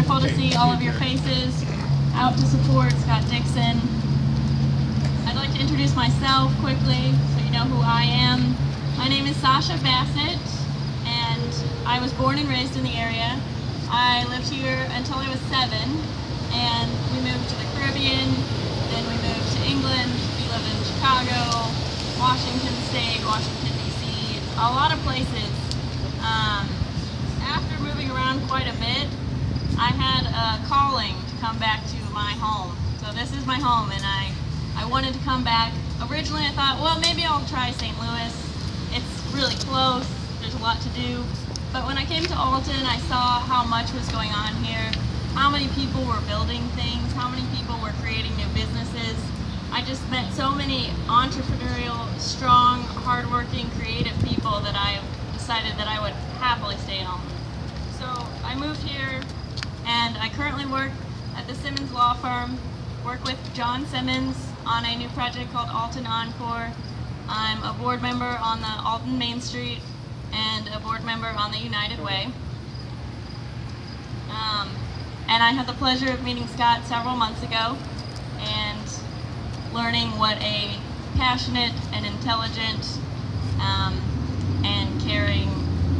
wonderful to see all of your faces out to support Scott Dixon. I'd like to introduce myself quickly so you know who I am. My name is Sasha Bassett, and I was born and raised in the area. I lived here until I was 7, and we moved to the Caribbean, then we moved to England. We lived in Chicago, Washington State, Washington DC, a lot of places. After moving around quite a bit, I had a calling to come back to my home. So this is my home, and I wanted to come back. Originally I thought, well, maybe I'll try St. Louis. It's really close, there's a lot to do. But when I came to Alton, I saw how much was going on here, how many people were building things, how many people were creating new businesses. I just met so many entrepreneurial, strong, hardworking, creative people that I decided that I would happily stay in Alton. So I moved here, and I currently work at the Simmons Law Firm, work with John Simmons on a new project called Alton Encore. I'm a board member on the Alton Main Street and a board member on the United Way. And I had the pleasure of meeting Scott several months ago and learning what a passionate and intelligent and caring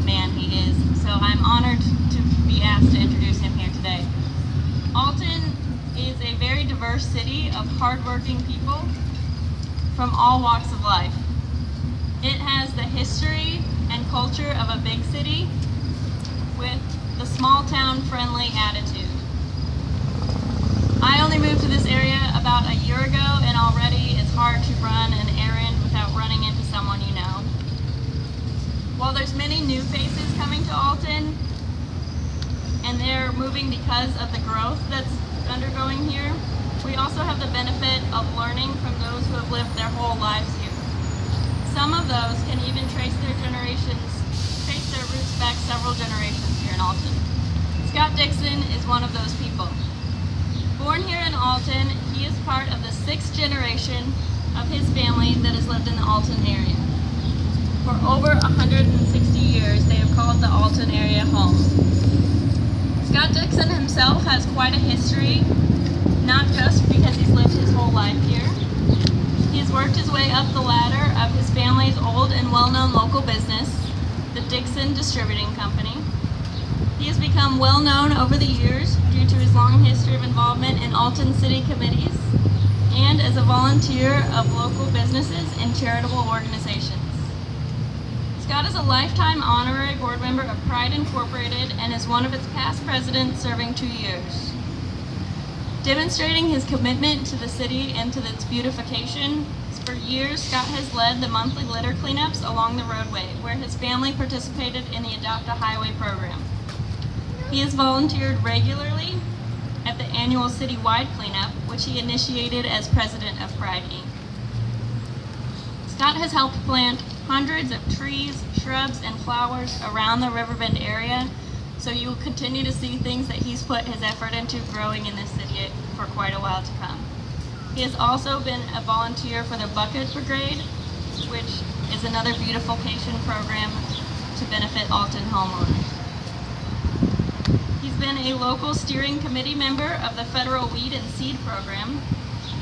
man he is. So I'm honored to be asked to introduce him here today. Alton is a very diverse city of hardworking people from all walks of life. It has the history and culture of a big city with the small town friendly attitude. I only moved to this area about a year ago, and already it's hard to run an errand without running into someone you know. While there's many new faces coming to Alton, and they're moving because of the growth that's undergoing here, we also have the benefit of learning from those who have lived their whole lives here. Some of those can even trace their roots back several generations here in Alton. Scott Dixon is one of those people. Born here in Alton, he is part of the 6th generation of his family that has lived in the Alton area. For over 160 years, they have called the Alton area home. Scott Dixon himself has quite a history, not just because he's lived his whole life here. He has worked his way up the ladder of his family's old and well-known local business, the Dixon Distributing Company. He has become well-known over the years due to his long history of involvement in Alton City committees and as a volunteer of local businesses and charitable organizations. Scott is a lifetime honorary board member of Pride Incorporated and is one of its past presidents, serving 2 years. Demonstrating his commitment to the city and to its beautification, for years Scott has led the monthly litter cleanups along the roadway, where his family participated in the Adopt a Highway program. He has volunteered regularly at the annual citywide cleanup, which he initiated as president of Pride Inc. Scott has helped plant hundreds of trees, shrubs, and flowers around the Riverbend area, so you will continue to see things that he's put his effort into growing in this city for quite a while to come. He has also been a volunteer for the Bucket Brigade, which is another beautification program to benefit Alton homeowners. He's been a local steering committee member of the Federal Weed and Seed Program,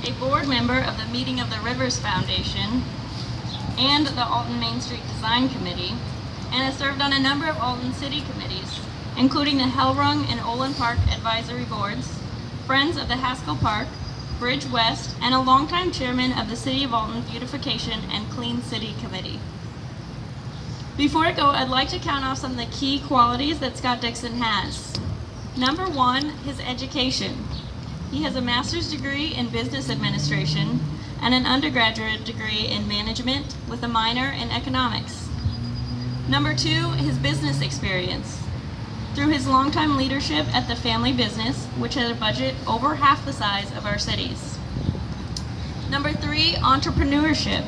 a board member of the Meeting of the Rivers Foundation, and the Alton Main Street Design Committee, and has served on a number of Alton City committees, including the Hellrung and Olin Park Advisory Boards, Friends of the Haskell Park, Bridge West, and a longtime chairman of the City of Alton Beautification and Clean City Committee. Before I go, I'd like to count off some of the key qualities that Scott Dixon has. Number 1, his education. He has a master's degree in business administration and an undergraduate degree in management with a minor in economics. Number 2, his business experience. Through his longtime leadership at the family business, which had a budget over half the size of our cities. Number 3, entrepreneurship.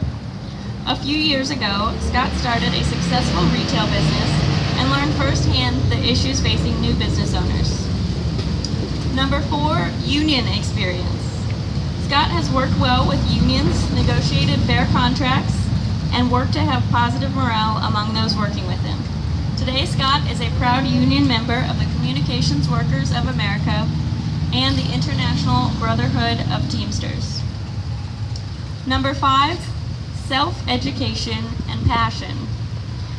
A few years ago, Scott started a successful retail business and learned firsthand the issues facing new business owners. Number 4, union experience. Scott has worked well with unions, negotiated fair contracts, and worked to have positive morale among those working with him. Today, Scott is a proud union member of the Communications Munitions Workers of America, and the International Brotherhood of Teamsters. Number 5, self-education and passion.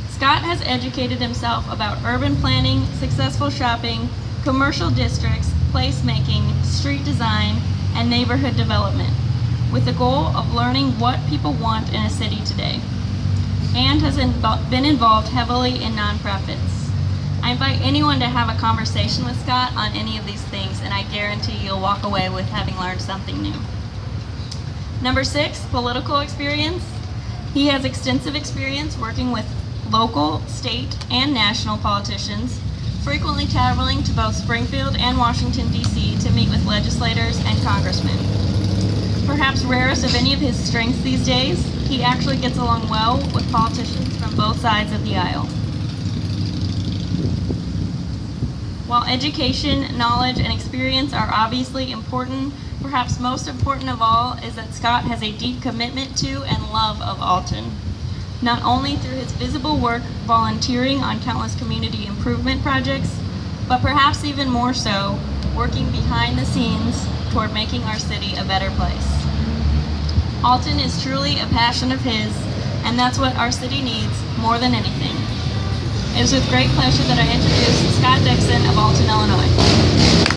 Scott has educated himself about urban planning, successful shopping, commercial districts, placemaking, street design, and neighborhood development, with the goal of learning what people want in a city today, and has been involved heavily in nonprofits. I invite anyone to have a conversation with Scott on any of these things, and I guarantee you'll walk away with having learned something new. Number 6, political experience. He has extensive experience working with local, state, and national politicians, frequently traveling to both Springfield and Washington, D.C. to meet with legislators and congressmen. Perhaps rarest of any of his strengths these days, he actually gets along well with politicians from both sides of the aisle. While education, knowledge, and experience are obviously important, perhaps most important of all is that Scott has a deep commitment to and love of Alton, not only through his visible work volunteering on countless community improvement projects, but perhaps even more so, working behind the scenes toward making our city a better place. Alton is truly a passion of his, and that's what our city needs more than anything. It is with great pleasure that I introduce Scott Dixon of Alton, Illinois.